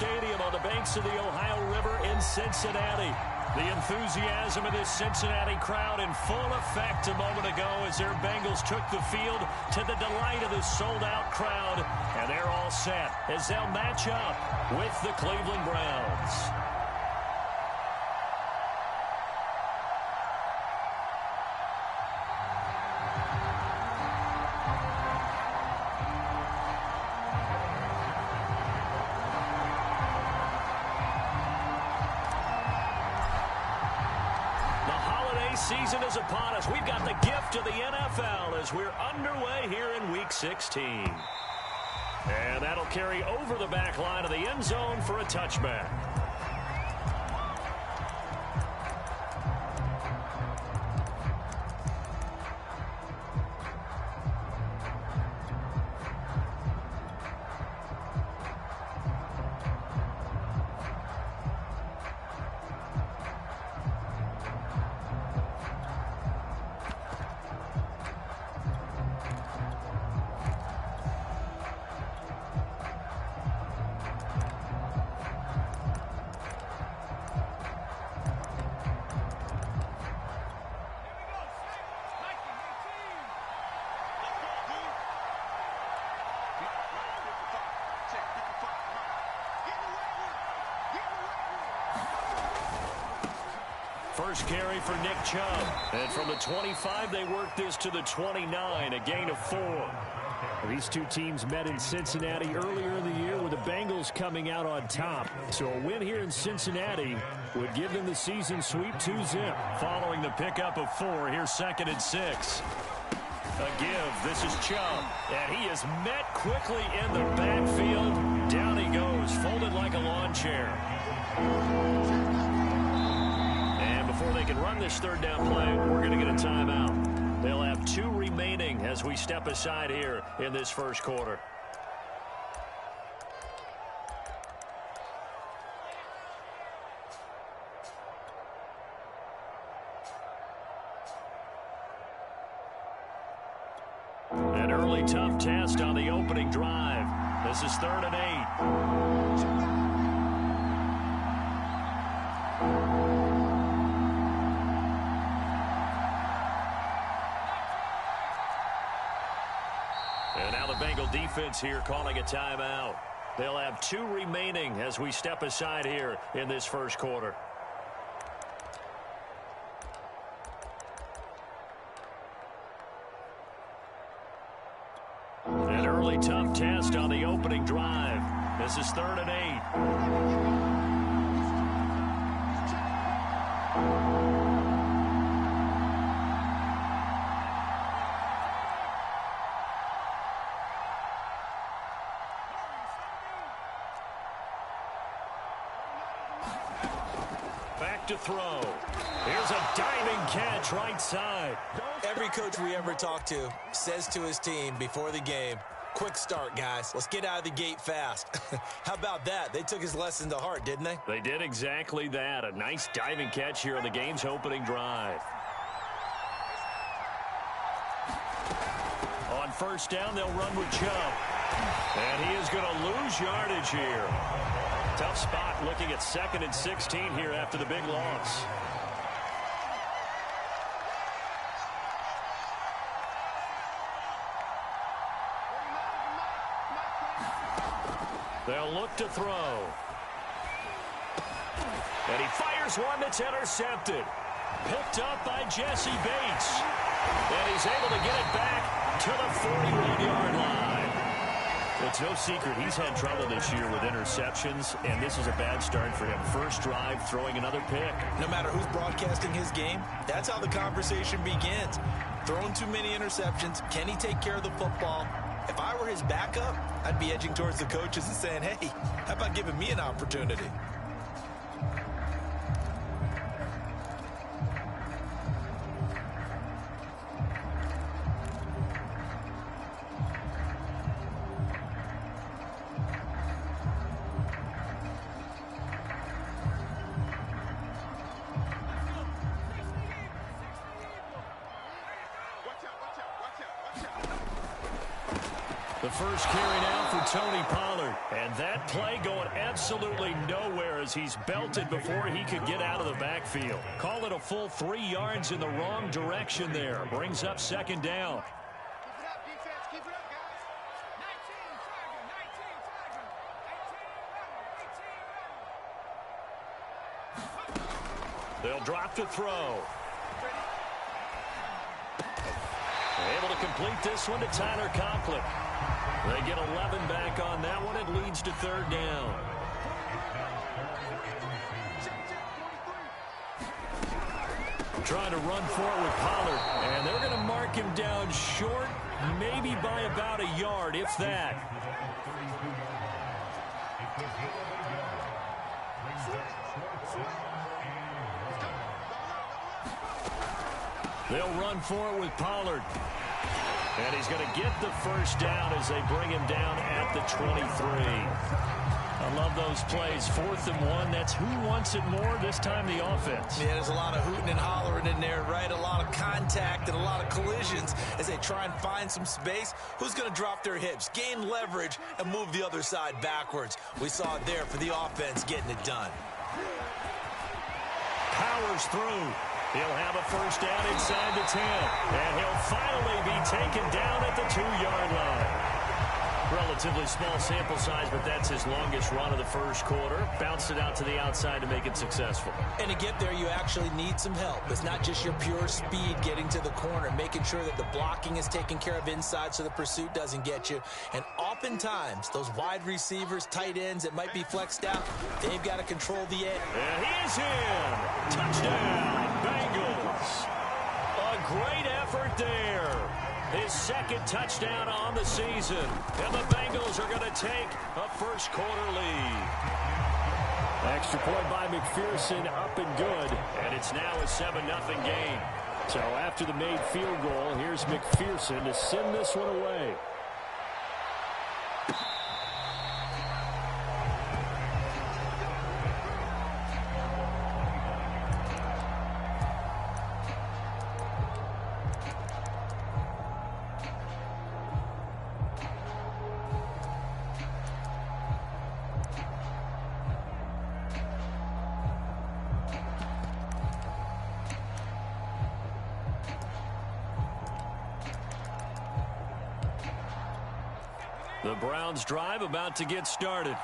Stadium on the banks of the Ohio River in Cincinnati. The enthusiasm of this Cincinnati crowd in full effect a moment ago as their Bengals took the field to the delight of this sold-out crowd. And they're all set as they'll match up with the Cleveland Browns. Season is upon us. We've got the gift of the NFL as we're underway here in Week 16. And that'll carry over the back line of the end zone for a touchback. First carry for Nick Chubb. And from the 25, they work this to the 29, a gain of 4. These two teams met in Cincinnati earlier in the year with the Bengals coming out on top. So a win here in Cincinnati would give them the season sweep 2-zip. Following the pickup of 4, here's 2nd and 6. A give. This is Chubb. And he is met quickly in the backfield. Down he goes, folded like a lawn chair. Before they can run this third down play, we're going to get a timeout. They'll have 2 remaining as we step aside here in this first quarter. An early tough test on the opening drive. This is 3rd and 8. And now the Bengal defense here calling a timeout. They'll have 2 remaining as we step aside here in this first quarter. An early tough test on the opening drive. This is 3rd and 8. Back to throw. Here's a diving catch right side. Every coach we ever talk to says to his team before the game, quick start, guys. Let's get out of the gate fast. How about that? They took his lesson to heart, didn't they? They did exactly that. A nice diving catch here on the game's opening drive. On first down, they'll run with Chubb. And he is going to lose yardage here. Tough spot looking at 2nd and 16 here after the big loss. They'll look to throw. And he fires one that's intercepted. Picked up by Jesse Bates. And he's able to get it back to the 41-yard line. It's no secret he's had trouble this year with interceptions, and this is a bad start for him. First drive, throwing another pick. No matter who's broadcasting his game, that's how the conversation begins. Throwing too many interceptions, can he take care of the football? If I were his backup, I'd be edging towards the coaches and saying, hey, how about giving me an opportunity? The first carry now for Tony Pollard. And that play going absolutely nowhere as he's belted before he could get out of the backfield. Call it a full 3 yards in the wrong direction there. Brings up second down. They'll drop to throw. Able to complete this one to Tyler Conklin. They get 11 back on that one. It leads to third down. Trying to run for it with Pollard. And they're going to mark him down short, maybe by about a yard, if that. They'll run for it with Pollard. And he's going to get the first down as they bring him down at the 23. I love those plays. 4th and 1. That's who wants it more, this time the offense. Yeah, there's a lot of hooting and hollering in there, right? A lot of contact and a lot of collisions as they try and find some space. Who's going to drop their hips, gain leverage, and move the other side backwards? We saw it there for the offense getting it done. Powers through. He'll have a first down inside the 10. And he'll finally be taken down at the 2-yard line. Relatively small sample size, but that's his longest run of the first quarter. Bounced it out to the outside to make it successful. And to get there, you actually need some help. It's not just your pure speed getting to the corner, making sure that the blocking is taken care of inside so the pursuit doesn't get you. And oftentimes, those wide receivers, tight ends that might be flexed out, they've got to control the edge. And he is in. Touchdown, Bengals. A great effort there. His second touchdown on the season. And the Bengals are going to take a first quarter lead. Extra point by McPherson, up and good. And it's now a 7-0 game. So after the made field goal, here's McPherson to send this one away. The Browns drive about to get started.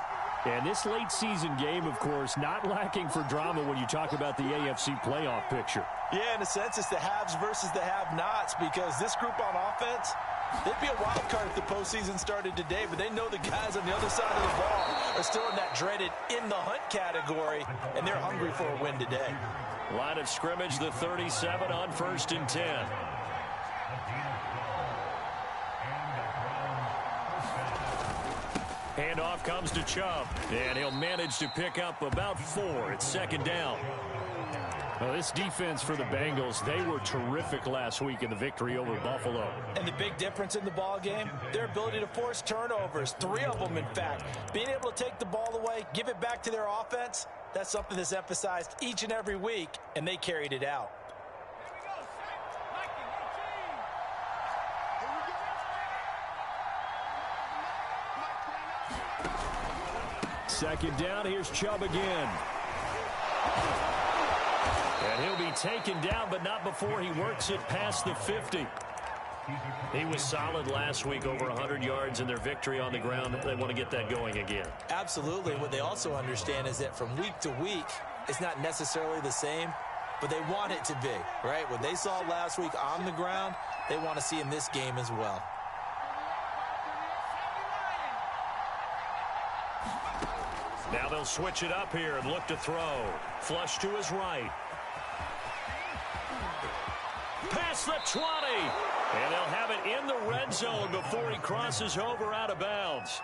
And this late season game, of course, not lacking for drama when you talk about the AFC playoff picture. Yeah, in a sense, it's the haves versus the have-nots, because this group on offense, they'd be a wild card if the postseason started today, but they know the guys on the other side of the ball are still in that dreaded in-the-hunt category, and they're hungry for a win today. Line of scrimmage, the 37 on 1st and 10. Handoff comes to Chubb, and he'll manage to pick up about 4. It's second down. Well, this defense for the Bengals, they were terrific last week in the victory over Buffalo. And the big difference in the ball game, their ability to force turnovers, 3 of them, in fact. Being able to take the ball away, give it back to their offense, that's something that's emphasized each and every week, and they carried it out. Second down, here's Chubb again. And he'll be taken down, but not before he works it past the 50. He was solid last week, over 100 yards in their victory on the ground. They want to get that going again. Absolutely. What they also understand is that from week to week, it's not necessarily the same, but they want it to be, right? What they saw last week on the ground, they want to see in this game as well. Now they'll switch it up here and look to throw. Flush to his right. Past the 20. And they'll have it in the red zone before he crosses over out of bounds.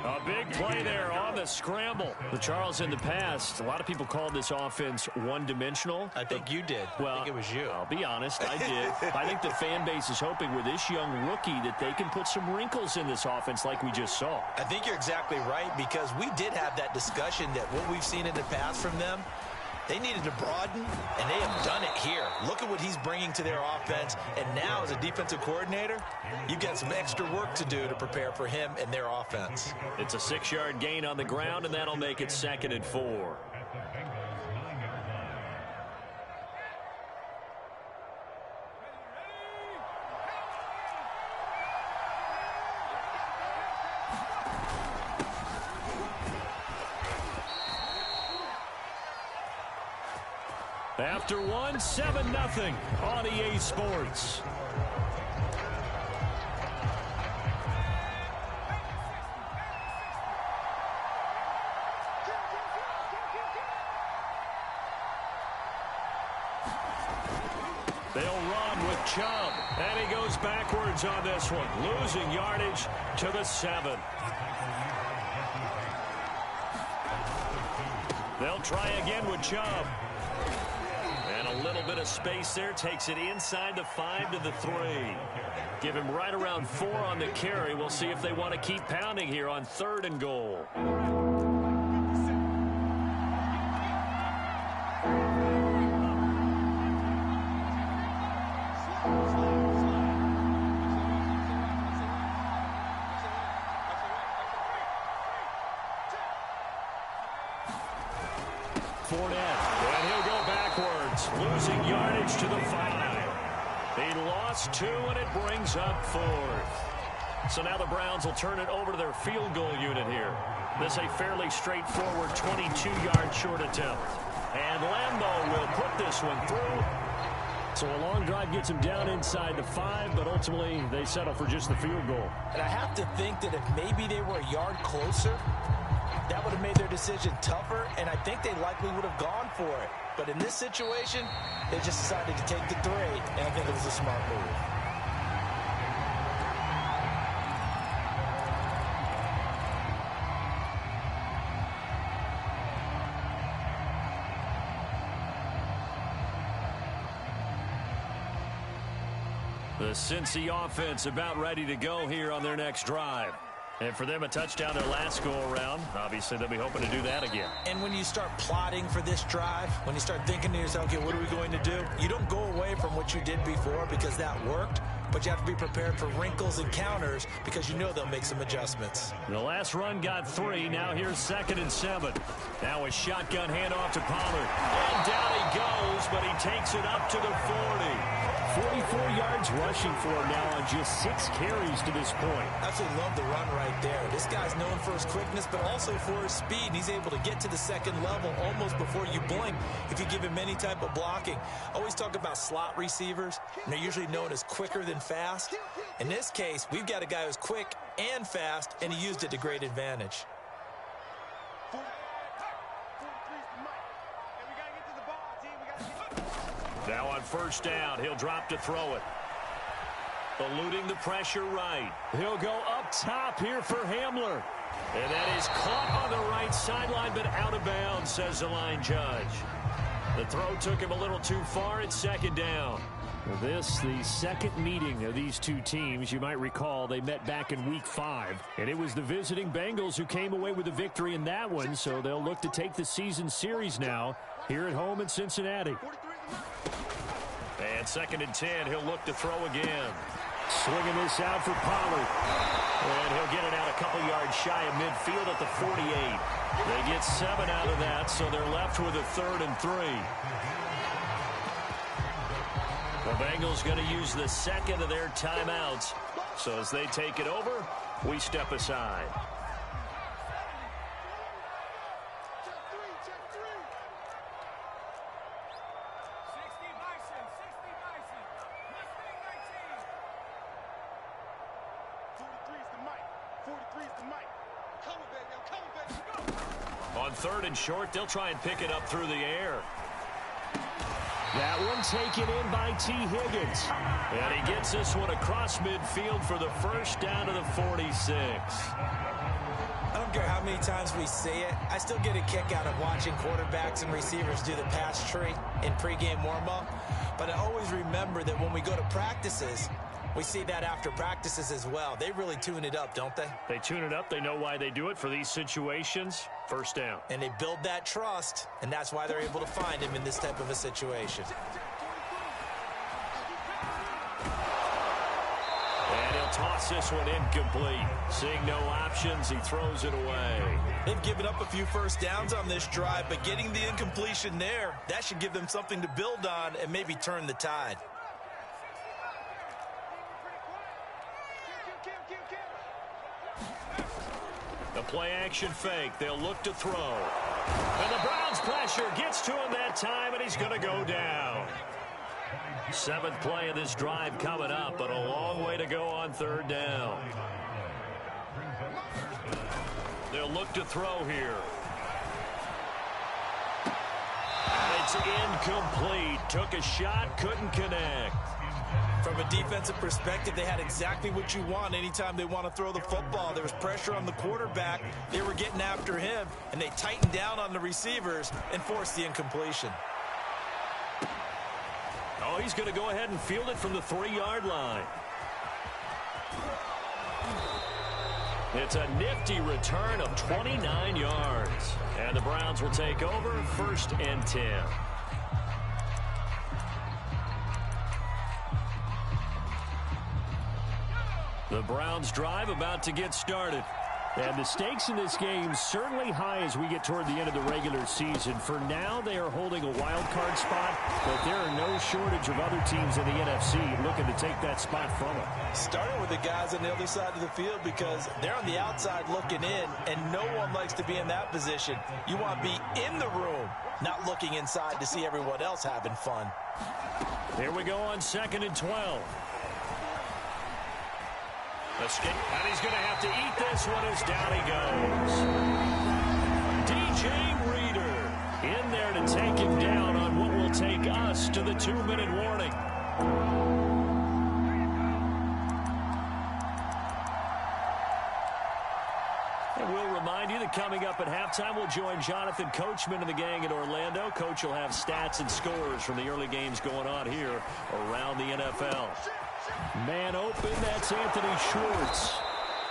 A big play there on the scramble. The Charles, in the past, a lot of people called this offense one-dimensional. I think you did. Well, I think it was you. I'll be honest, I did. I think the fan base is hoping with this young rookie that they can put some wrinkles in this offense like we just saw. I think you're exactly right, because we did have that discussion that what we've seen in the past from them, They needed to broaden, and they have done it here. Look at what he's bringing to their offense. And now, as a defensive coordinator, you've got some extra work to do to prepare for him and their offense. It's a 6-yard gain on the ground, and that'll make it 2nd and 4. After one, 7-0 on EA Sports. They'll run with Chubb, and he goes backwards on this one, losing yardage to the 7. They'll try again with Chubb. And a little bit of space there, takes it inside the 5 to the 3. Give him right around 4 on the carry. We'll see if they want to keep pounding here on 3rd and goal. Losing yardage to the 5. He lost 2, and it brings up 4th. So now the Browns will turn it over to their field goal unit here. This is a fairly straightforward 22-yard short attempt. And Lambeau will put this one through. So a long drive gets him down inside the 5, but ultimately they settle for just the field goal. And I have to think that if maybe they were a yard closer, that would have made their decision tougher, and I think they likely would have gone for it. But in this situation, they just decided to take the 3, and I think it was a smart move. The Cincy offense about ready to go here on their next drive. And for them, a touchdown their last go-around. Obviously, they'll be hoping to do that again. And when you start plotting for this drive, when you start thinking to yourself, okay, what are we going to do? You don't go away from what you did before because that worked, but you have to be prepared for wrinkles and counters because you know they'll make some adjustments. The last run got 3. Now here's 2nd and 7. Now a shotgun handoff to Pollard. And down he goes, but he takes it up to the 40. 44 yards rushing for him now on just 6 carries to this point. Absolutely love the run right there. This guy's known for his quickness, but also for his speed. And he's able to get to the 2nd level almost before you blink if you give him any type of blocking. I always talk about slot receivers, and they're usually known as quicker than fast. In this case, we've got a guy who's quick and fast, and he used it to great advantage. Now on 1st down, he'll drop to throw it. Eluding the pressure right. He'll go up top here for Hamler. And that is caught on the right sideline, but out of bounds, says the line judge. The throw took him a little too far. It's 2nd down. This, the second meeting of these two teams. You might recall they met back in Week 5. And it was the visiting Bengals who came away with the victory in that one. So they'll look to take the season series now here at home in Cincinnati. And 2nd and 10, he'll look to throw again. Swinging this out for Pollard. And he'll get it out a couple yards shy of midfield at the 48. They get 7 out of that, so they're left with a 3rd and 3. The Bengals going to use the 2nd of their timeouts. So as they take it over, we step aside. On 3rd and short, they'll try and pick it up through the air. That one taken in by T. Higgins. And he gets this one across midfield for the 1st down to the 46. I don't care how many times we say it, I still get a kick out of watching quarterbacks and receivers do the pass tree in pregame warm-up. But I always remember that when we go to practices, We see that after practices as well. They really tune it up, don't they? They tune it up. They know why they do it for these situations. First down. And they build that trust, and that's why they're able to find him in this type of a situation. And he'll toss this one incomplete. Seeing no options, he throws it away. They've given up a few first downs on this drive, but getting the incompletion there, that should give them something to build on and maybe turn the tide. The play-action fake. They'll look to throw. And the Browns' pressure gets to him that time, and he's going to go down. 7th play of this drive coming up, but a long way to go on 3rd down. They'll look to throw here. It's incomplete. Took a shot, couldn't connect. From a defensive perspective, they had exactly what you want anytime they want to throw the football. There was pressure on the quarterback. They were getting after him, and they tightened down on the receivers and forced the incompletion. Oh, he's going to go ahead and field it from the 3-yard line. It's a nifty return of 29 yards. And the Browns will take over 1st and 10. The Browns drive about to get started. And the stakes in this game certainly high as we get toward the end of the regular season. For now, they are holding a wild card spot, but there are no shortage of other teams in the NFC looking to take that spot from them. Starting with the guys on the other side of the field because they're on the outside looking in, and no one likes to be in that position. You want to be in the room, not looking inside to see everyone else having fun. Here we go on 2nd and 12. Escape, and he's going to have to eat this one as down he goes. DJ Reader in there to take him down on what will take us to the 2-minute warning. And we'll remind you that coming up at halftime, we'll join Jonathan Coachman and the gang in Orlando. Coach will have stats and scores from the early games going on here around the NFL. Man open, that's Anthony Schwartz.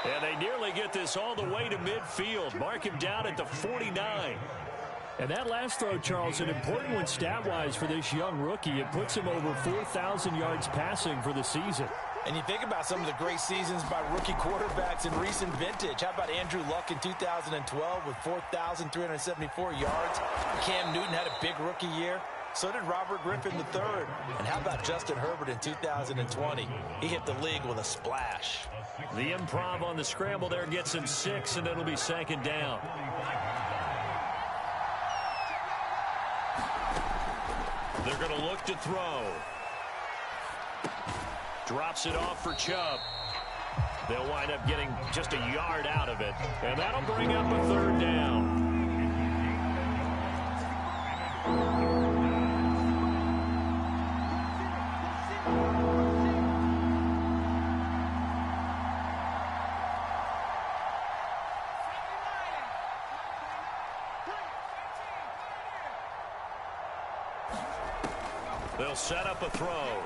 And they nearly get this all the way to midfield. Mark him down at the 49. And that last throw, Charles, an important one stat-wise for this young rookie. It puts him over 4,000 yards passing for the season. And you think about some of the great seasons by rookie quarterbacks in recent vintage. How about Andrew Luck in 2012 with 4,374 yards? Cam Newton had a big rookie year. So did Robert Griffin III. And how about Justin Herbert in 2020? He hit the league with a splash. The improv on the scramble there gets him 6, and it'll be 2nd down. They're going to look to throw. Drops it off for Chubb. They'll wind up getting just a yard out of it. And that'll bring up a 3rd down. They'll set up a throw.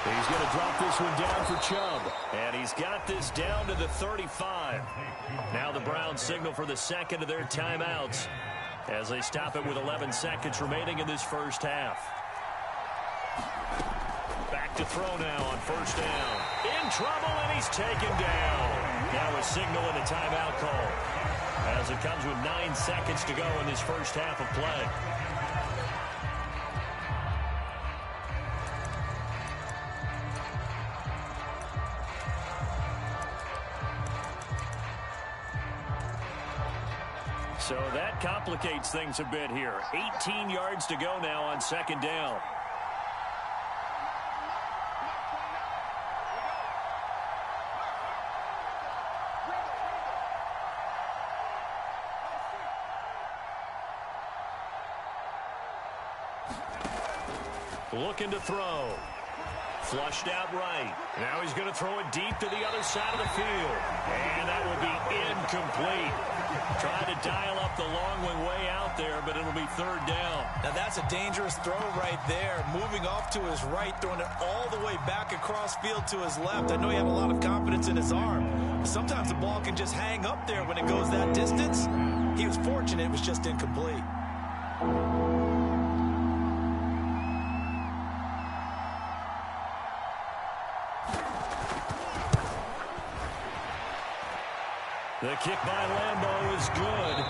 He's going to drop this one down for Chubb. And he's got this down to the 35. Now the Browns signal for the 2nd of their timeouts as they stop it with 11 seconds remaining in this first half. Back to throw now on 1st down. In trouble, and he's taken down. Now a signal and a timeout call as it comes with 9 seconds to go in this first half of play. So that complicates things a bit here. 18 yards to go now on 2nd down. Looking to throw. Flushed out right. Now he's going to throw it deep to the other side of the field. And that will be incomplete. Trying to dial up the long one way out there, but it'll be third down. Now that's a dangerous throw right there. Moving off to his right, throwing it all the way back across field to his left. I know he had a lot of confidence in his arm. Sometimes the ball can just hang up there when it goes that distance. He was fortunate it was just incomplete. The kick by Lambeau is good.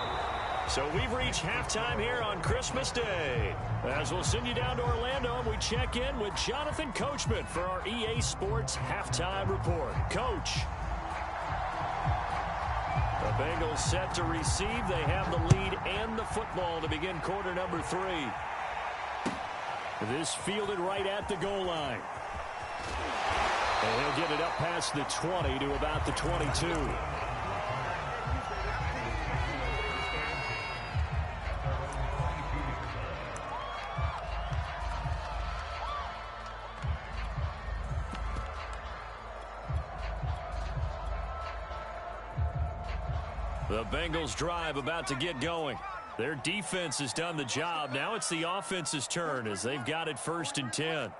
So we've reached halftime here on Christmas Day. As we'll send you down to Orlando, and we check in with Jonathan Coachman for our EA Sports Halftime Report. Coach. The Bengals set to receive. They have the lead and the football to begin quarter number 3. This fielded right at the goal line. And he'll get it up past the 20 to about the 22. The Bengals drive about to get going. Their defense has done the job. Now it's the offense's turn as they've got it 1st and 10.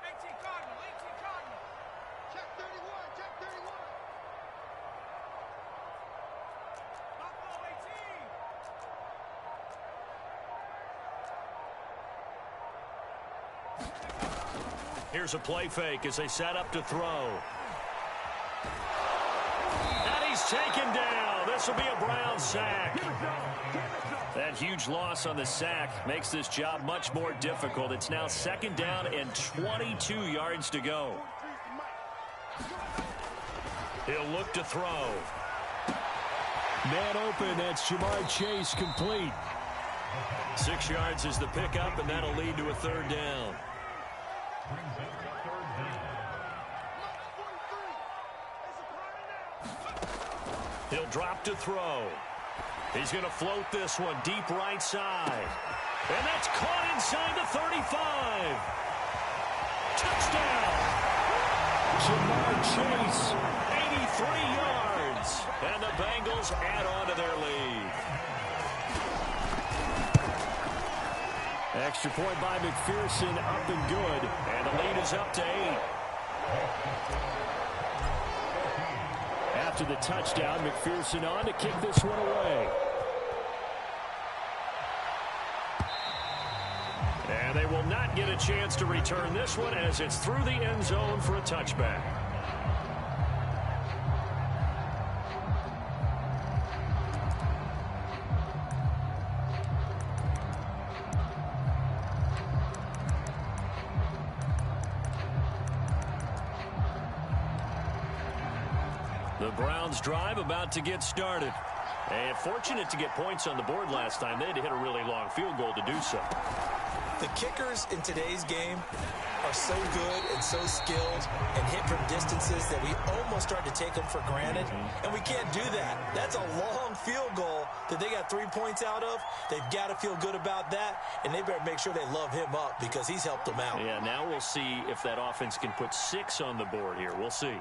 Here's a play fake as they set up to throw. And he's taken down. This will be a Brown sack. That huge loss on the sack makes this job much more difficult. It's now 2nd down and 22 yards to go. He'll look to throw. Man open, that's Jamar Chase, complete. 6 yards is the pickup, and that'll lead to a 3rd down. He'll drop to throw. He's going to float this one deep right side. And that's caught inside the 35. Touchdown. Jamar Chase, 83 yards. And the Bengals add on to their lead. Extra point by McPherson, up and good. And the lead is up to 8. After the touchdown, McPherson on to kick this one away. And they will not get a chance to return this one as it's through the end zone for a touchback. The Browns drive about to get started. And fortunate to get points on the board last time. They had to hit a really long field goal to do so. The kickers in today's game are so good and so skilled and hit from distances that we almost start to take them for granted. And we can't do that. That's a long field goal that they got 3 points out of. They've got to feel good about that, and they better make sure they love him up because he's helped them out. Yeah, now we'll see if that offense can put 6 on the board here. We'll see.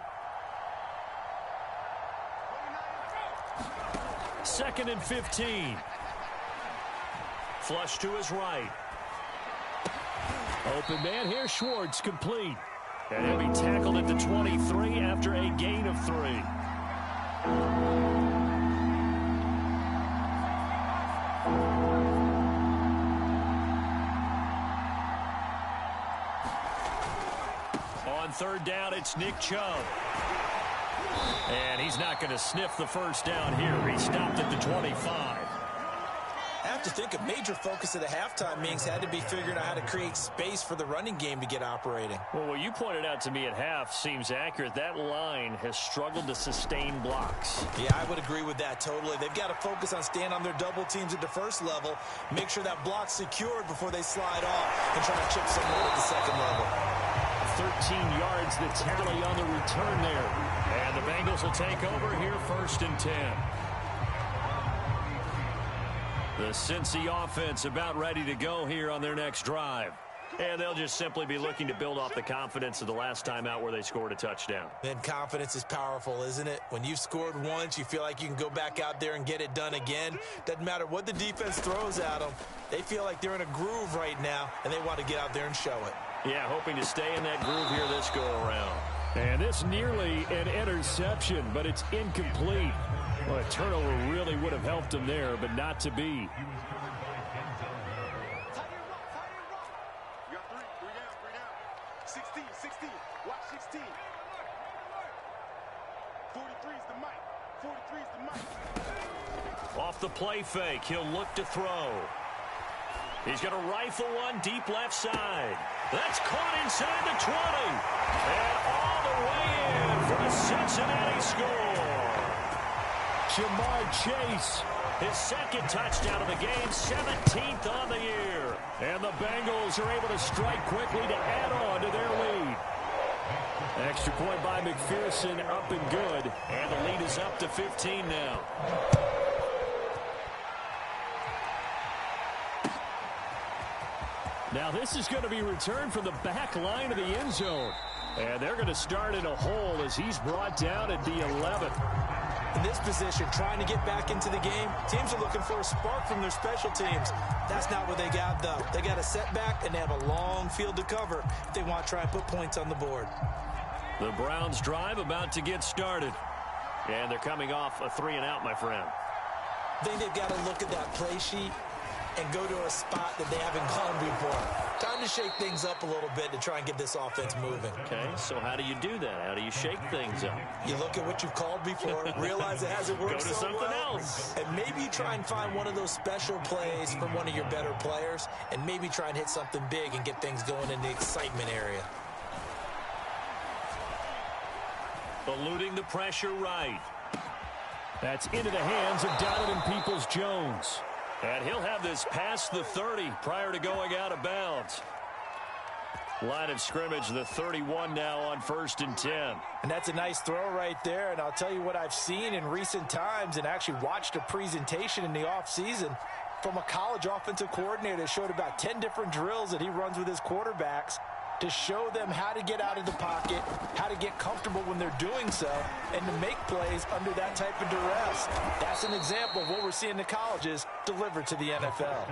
2nd and 15. Flush to his right. Open man here, Schwartz, complete. And he'll be tackled at the 23 after a gain of 3. On 3rd down, it's Nick Chubb. And he's not going to sniff the 1st down here. He stopped at the 25. I have to think a major focus of the halftime meetings had to be figuring out how to create space for the running game to get operating. Well, what you pointed out to me at half seems accurate. That line has struggled to sustain blocks. Yeah, I would agree with that totally. They've got to focus on staying on their double teams at the 1st level, make sure that block's secured before they slide off and try to chip someone at the 2nd level. 13 yards the tally on the return there. And the Bengals will take over here 1st and 10. The Cincy offense about ready to go here on their next drive. And they'll just simply be looking to build off the confidence of the last time out where they scored a touchdown. And confidence is powerful, isn't it? When you've scored once, you feel like you can go back out there and get it done again. Doesn't matter what the defense throws at them. They feel like they're in a groove right now, and they want to get out there and show it. Yeah, hoping to stay in that groove here this go-around. And this nearly an interception, but it's incomplete. Well, a turnover really would have helped him there, but not to be. Off the play fake, he'll look to throw. He's going to rifle one deep left side. That's caught inside the 20. And all the way in for the Cincinnati score. Jamar Chase, his second touchdown of the game, 17th on the year. And the Bengals are able to strike quickly to add on to their lead. Extra point by McPherson, up and good. And the lead is up to 15 now. Now this is going to be returned from the back line of the end zone. And they're going to start in a hole as he's brought down at the 11. In this position, trying to get back into the game, teams are looking for a spark from their special teams. That's not what they got, though. They got a setback, and they have a long field to cover if they want to try and put points on the board. The Browns drive about to get started. And they're coming off a 3-and-out, my friend. I think they've got to look at that play sheet and go to a spot that they haven't gone before. Time to shake things up a little bit to try and get this offense moving. Okay, so how do you do that? How do you shake things up? You look at what you've called before, realize it hasn't worked so well. Go to something else. And maybe you try and find one of those special plays from one of your better players, and maybe try and hit something big and get things going in the excitement area. Eluding the pressure right. That's into the hands of Donovan Peoples-Jones. And he'll have this past the 30 prior to going out of bounds. Line of scrimmage, the 31 now on 1st and 10. And that's a nice throw right there. And I'll tell you what I've seen in recent times and actually watched a presentation in the offseason from a college offensive coordinator that showed about 10 different drills that he runs with his quarterbacks to show them how to get out of the pocket, how to get comfortable when they're doing so, and to make plays under that type of duress. That's an example of what we're seeing the colleges deliver to the NFL.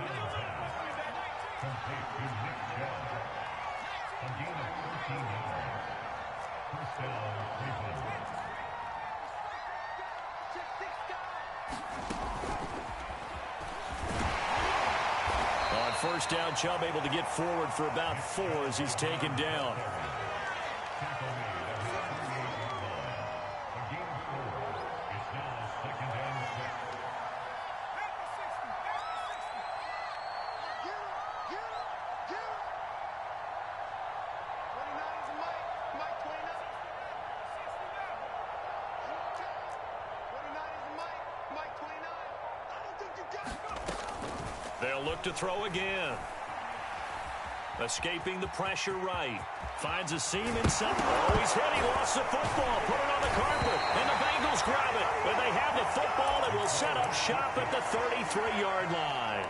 First down, Chubb able to get forward for about 4 as he's taken down. They'll look to throw again. Escaping the pressure right. Finds a seam inside. Oh, he's hit. He lost the football. Put it on the carpet. And the Bengals grab it. But they have the football and will set up shop at the 33-yard line.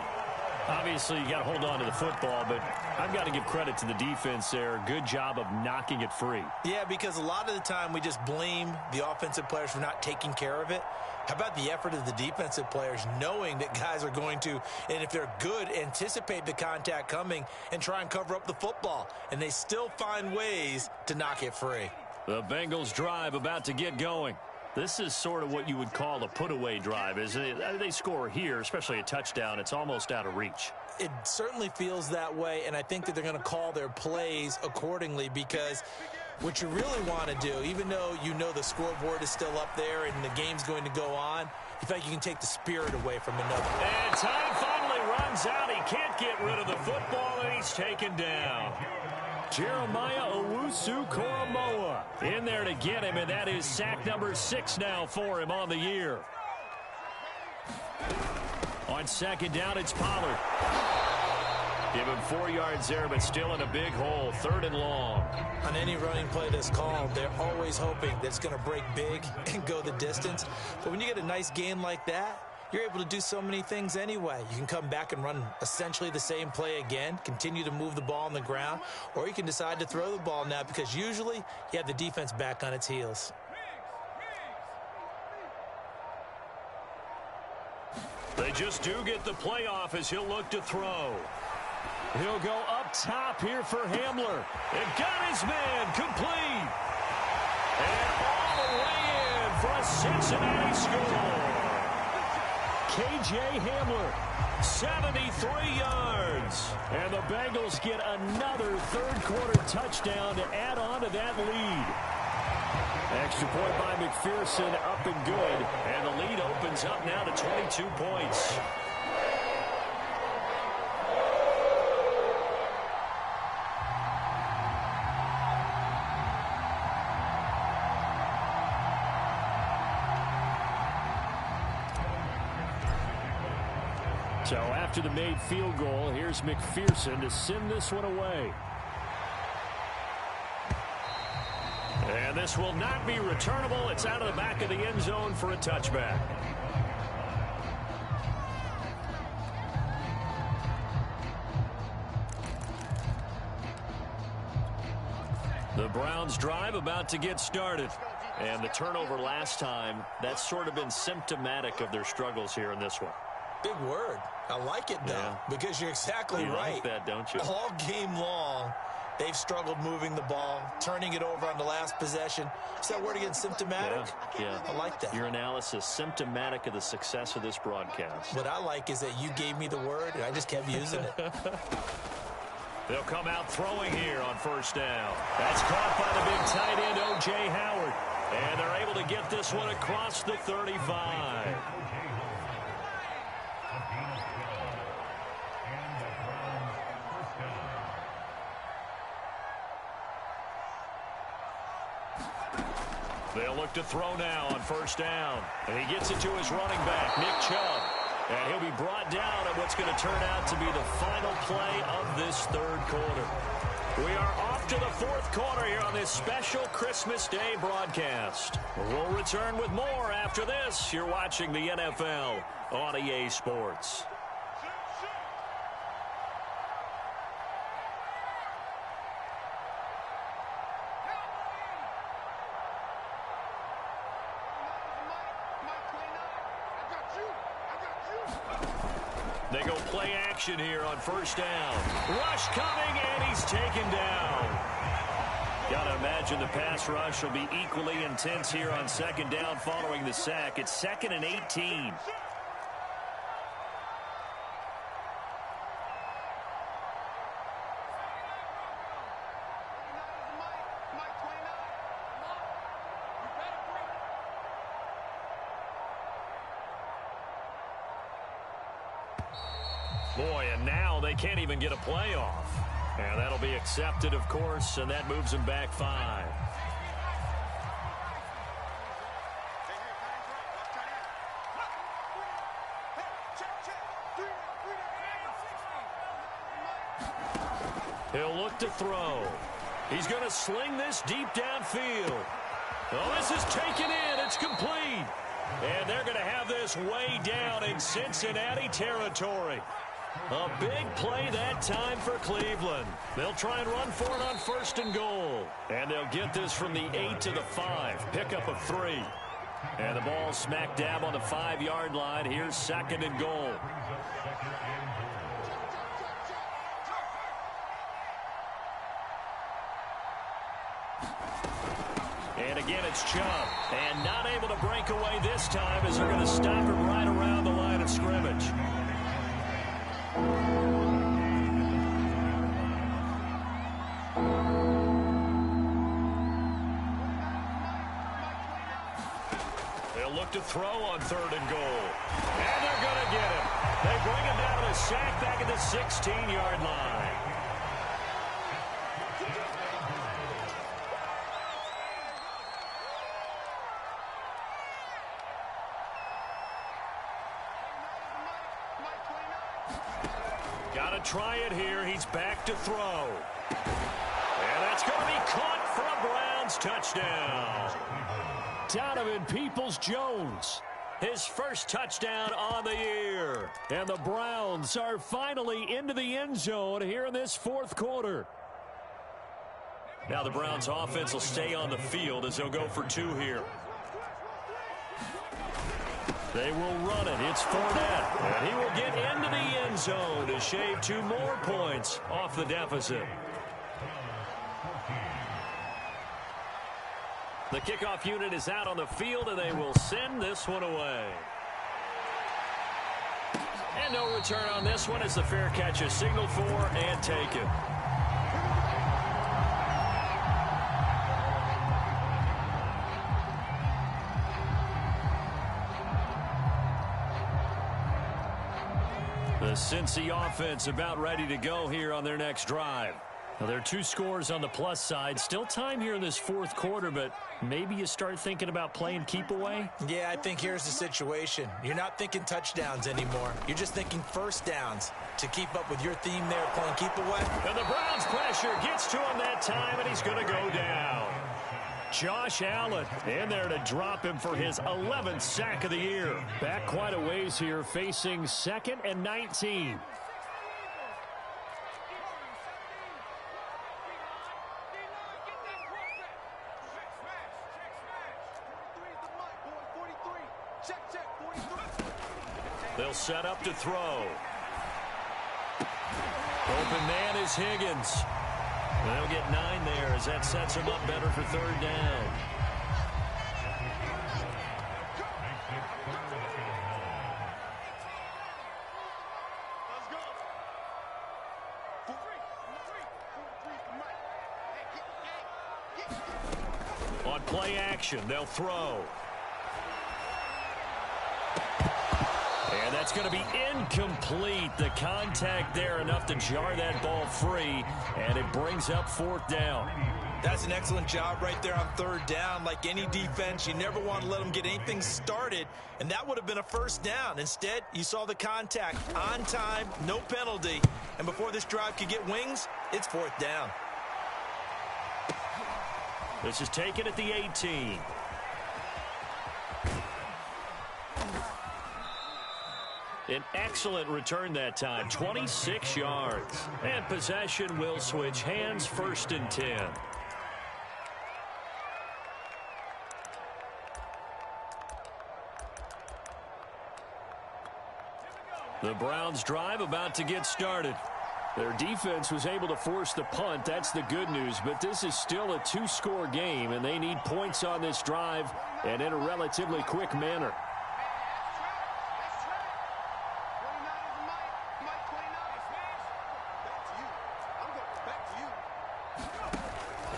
Obviously, you got to hold on to the football, but I've got to give credit to the defense there. Good job of knocking it free. Yeah, because a lot of the time we just blame the offensive players for not taking care of it. How about the effort of the defensive players knowing that guys are going to, and if they're good, anticipate the contact coming and try and cover up the football. And they still find ways to knock it free. The Bengals drive about to get going. This is sort of what you would call a put-away drive, isn't it? They score here, especially a touchdown. It's almost out of reach. It certainly feels that way, and I think that they're going to call their plays accordingly because what you really want to do, even though you know the scoreboard is still up there and the game's going to go on, you think you can take the spirit away from another. And time finally runs out. He can't get rid of the football, and he's taken down. Jeremiah Owusu-Koramoah in there to get him, and that is sack number 6 now for him on the year. On second down, it's Pollard. Give him 4 yards there, but still in a big hole. 3rd and long. On any running play that's called, they're always hoping that it's going to break big and go the distance. But when you get a nice gain like that, you're able to do so many things anyway. You can come back and run essentially the same play again, continue to move the ball on the ground, or you can decide to throw the ball now because usually you have the defense back on its heels. They just do get the playoff as he'll look to throw. He'll go up top here for Hamler. And got his man complete. And all the way in for a Cincinnati score. K.J. Hamler, 73 yards. And the Bengals get another third-quarter touchdown to add on to that lead. Extra point by McPherson, up and good. And the lead opens up now to 22 points. So after the made field goal, here's McPherson to send this one away. And this will not be returnable. It's out of the back of the end zone for a touchback. The Browns drive about to get started. And the turnover last time, that's sort of been symptomatic of their struggles here in this one. Big word. I like it, though, because you're exactly right. You like that, don't you? All game long, they've struggled moving the ball, turning it over on the last possession. Is that word again, symptomatic? Yeah. I like that. Your analysis, symptomatic of the success of this broadcast. What I like is that you gave me the word, and I just kept using it. They'll come out throwing here on first down. That's caught by the big tight end, O.J. Howard. And they're able to get this one across the 35. They'll look to throw now on first down. And he gets it to his running back, Nick Chubb. And he'll be brought down at what's going to turn out to be the final play of this third quarter. We are off to the fourth quarter here on this special Christmas Day broadcast. We'll return with more after this. You're watching the NFL on EA Sports. They go play action here on first down. Rush coming, and he's taken down. Got to imagine the pass rush will be equally intense here on second down following the sack. It's 2nd and 18. Boy, and now they can't even get a play off. And that'll be accepted, of course, and that moves them back 5. He'll look to throw. He's going to sling this deep downfield. Oh, this is taken in. It's complete. And they're going to have this way down in Cincinnati territory. A big play that time for Cleveland. They'll try and run for it on first and goal. And they'll get this from the 8 to the 5. Pickup of 3. And the ball smack dab on the 5-yard line. Here's 2nd and goal. And again, it's Chubb. And not able to break away this time as they're going to stop him right around the line of scrimmage. They'll look to throw on 3rd and goal. And they're going to get him. They bring him down to the sack back at the 16-yard line. Got to try it here. He's back to throw. And that's going to be caught for a Browns touchdown. Donovan Peoples-Jones his first touchdown on the year. And the Browns are finally into the end zone here in this fourth quarter. Now the Browns offense will stay on the field as they'll go for two here. They will run it. It's Fournette. And he will get into the end zone to shave 2 more points off the deficit. The kickoff unit is out on the field, and they will send this one away. And no return on this one as the fair catch is signaled for and taken. The Cincy offense about ready to go here on their next drive. Now, there are 2 scores on the plus side. Still time here in this fourth quarter, but maybe you start thinking about playing keep away? Yeah, I think here's the situation. You're not thinking touchdowns anymore. You're just thinking first downs to keep up with your theme there, playing keep away. And the Browns pressure gets to him that time, and he's going to go down. Josh Allen in there to drop him for his 11th sack of the year. Back quite a ways here, facing 2nd and 19. They'll set up to throw. Open man is Higgins. They'll get 9 there as that sets him up better for 3rd down. On play action, they'll throw. And that's going to be incomplete. The contact there enough to jar that ball free, and it brings up 4th down. That's an excellent job right there on 3rd down. Like any defense, you never want to let them get anything started, and that would have been a 1st down. Instead, you saw the contact on time, no penalty, and before this drive could get wings, it's 4th down. This is taken at the 18. An excellent return that time, 26 yards. And possession will switch hands, 1st and 10. The Browns drive about to get started. Their defense was able to force the punt. That's the good news, but this is still a 2-score game, and they need points on this drive and in a relatively quick manner.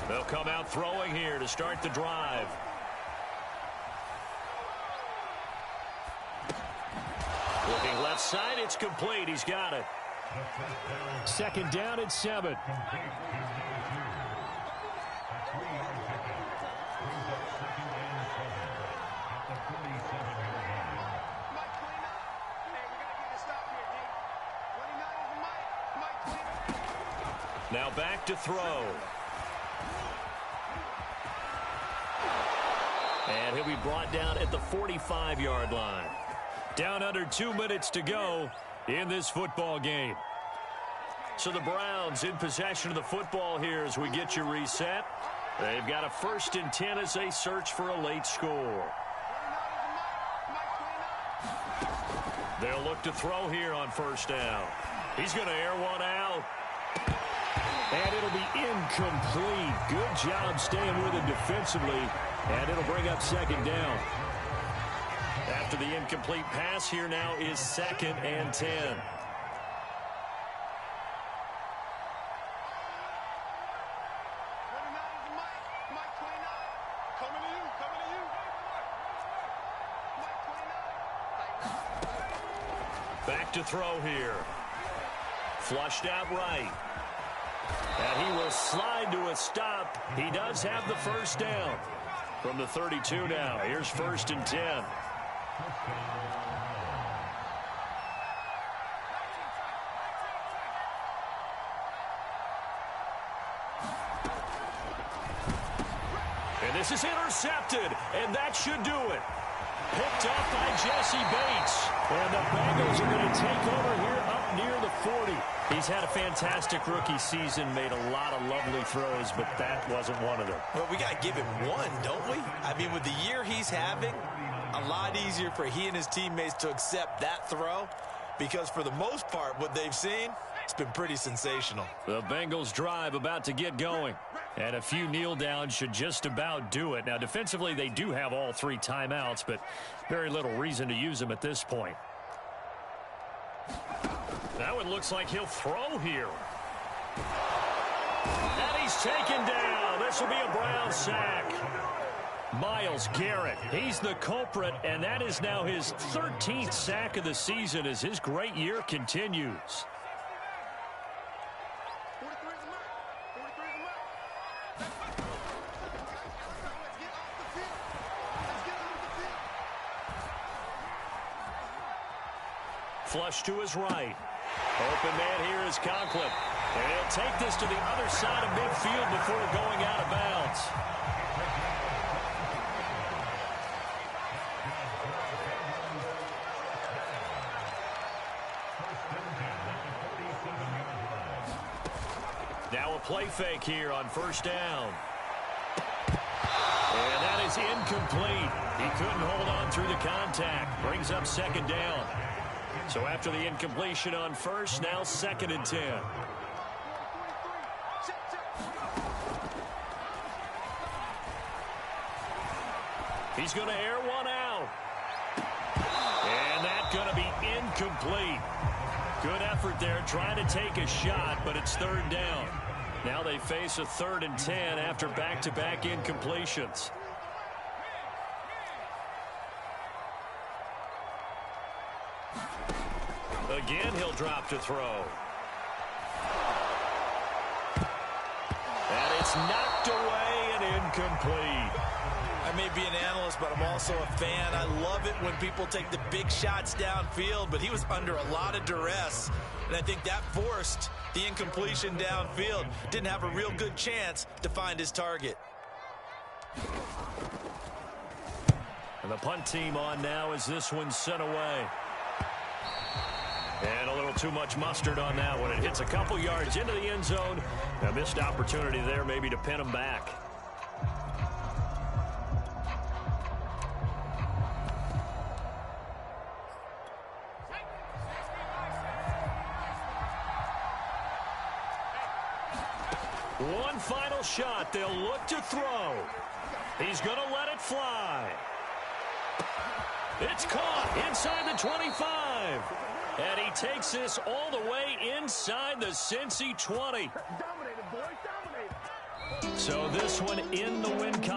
They'll come out throwing here to start the drive. Looking left side, it's complete. He's got it. 2nd down and 7. Now back to throw. And he'll be brought down at the 45-yard line. Down under 2 minutes to go in this football game. So the Browns in possession of the football here as we get you reset. They've got a 1st and 10 as they search for a late score. They'll look to throw here on 1st down. He's going to air one out. And it'll be incomplete. Good job staying with it defensively. And it'll bring up 2nd down. After the incomplete pass, here now is 2nd and 10. Back to throw here. Flushed out right. And he will slide to a stop. He does have the 1st down. From the 32 now. Here's 1st and 10. And this is intercepted, and that should do it. picked up by Jesse Bates. And the Bengals are going to take over here up near the 40. He's had a fantastic rookie season, made a lot of lovely throws, but that wasn't one of them. Well, we got to give him one, don't we? I mean, with the year he's having, a lot easier for he and his teammates to accept that throw, because for the most part, what they've seen, it's been pretty sensational. The Bengals drive about to get going. And a few kneel downs should just about do it. Now, defensively, they do have all 3 timeouts, but very little reason to use them at this point. That one looks like he'll throw here. And he's taken down. This will be a Brown sack. Myles Garrett, he's the culprit, and that is now his 13th sack of the season as his great year continues. Flush to his right. Open man here is Conklin. And he'll take this to the other side of midfield before going out of bounds. Now a play fake here on first down. And that is incomplete. He couldn't hold on through the contact. Brings up second down. So after the incompletion on first, now 2nd and 10. He's going to air one out. And that's going to be incomplete. Good effort there trying to take a shot, but it's 3rd down. Now they face a 3rd and 10 after back-to-back incompletions. Again, he'll drop to throw. And it's knocked away and incomplete. I may be an analyst, but I'm also a fan. I love it when people take the big shots downfield, but he was under a lot of duress, and I think that forced the incompletion downfield. Didn't have a real good chance to find his target. And the punt team on now as this one's sent away. And a little too much mustard on that one. It hits a couple yards into the end zone. A missed opportunity there maybe to pin him back. One final shot. They'll look to throw. He's going to let it fly. It's caught inside the 25. And he takes this all the way inside the Cincy 20. So this one in the win column.